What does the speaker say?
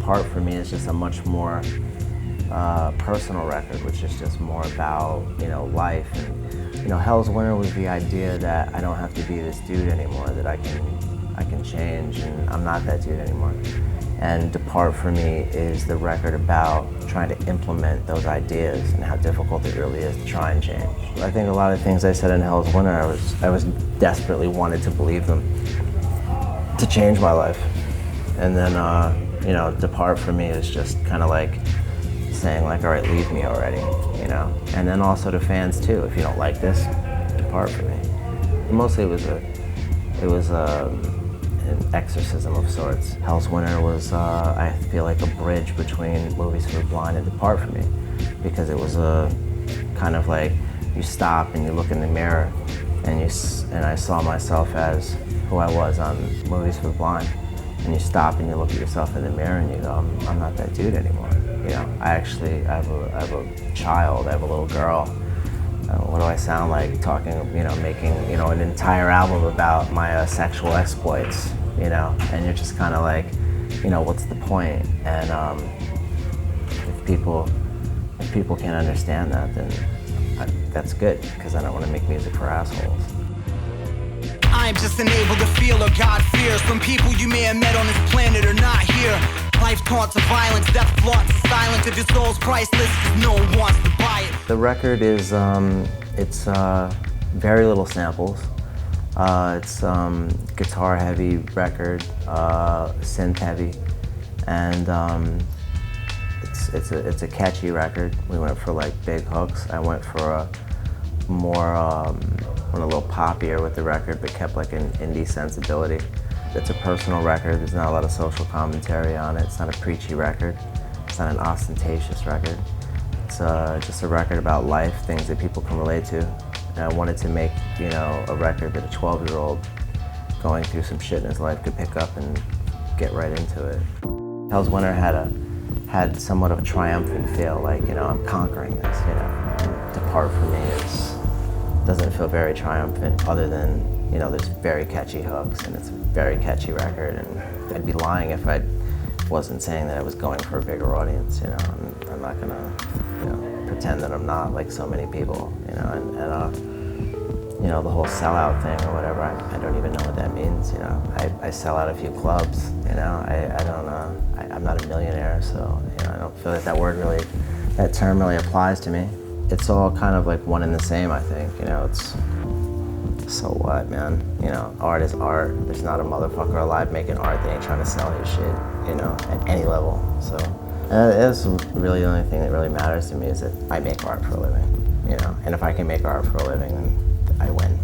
Depart for me is just a much more personal record, which is just more about, life. And, Hell's Winter was the idea that I don't have to be this dude anymore, that I can change, and I'm not that dude anymore. And Depart for me is the record about trying to implement those ideas and how difficult it really is to try and change. I think a lot of things I said in Hell's Winter, I was desperately wanted to believe them to change my life. And then, Depart for me is just kind of like saying like, all right, leave me already, And then also to fans too, if you don't like this, depart from me. Mostly it was an exorcism of sorts. Hell's Winter was, I feel like, a bridge between Movies for the Blind and Depart from Me, because it was a kind of like you stop and you look in the mirror and I saw myself as who I was on Movies for the Blind. And you stop and you look at yourself in the mirror and you go, I'm not that dude anymore. I have a child, I have a little girl. What do I sound like talking, making, an entire album about my sexual exploits, and you're just kind of like, what's the point? And if people can't understand that, then that's good, because I don't want to make music for assholes. I'm just unable to feel or God fears when people you may have met on this planet are not here. Life taunts of violence, death flaunts of silence. If your soul's priceless, no one wants to buy it. The record is, it's very little samples. It's guitar heavy record, synth heavy, and it's a catchy record. We went for like big hooks. I went for a more, went a little poppier with the record, but kept like an indie sensibility. It's a personal record. There's not a lot of social commentary on it. It's not a preachy record. It's not an ostentatious record. It's just a record about life, things that people can relate to. And I wanted to make, a record that a 12-year-old going through some shit in his life could pick up and get right into it. Hell's Winter had somewhat of a triumphant feel, like, I'm conquering this, And Depart for me doesn't feel very triumphant, other than, there's very catchy hooks, and it's a very catchy record, and I'd be lying if I wasn't saying that I was going for a bigger audience, I'm not gonna, pretend that I'm not, like so many people, and the whole sellout thing or whatever, I don't even know what that means, I sell out a few clubs, I'm not a millionaire, so, I don't feel that that term really applies to me. It's all kind of like one and the same, I think, it's, so what, man? Art is art. There's not a motherfucker alive making art that ain't trying to sell his shit, at any level. So that's really the only thing that really matters to me, is that I make art for a living, And if I can make art for a living, then I win.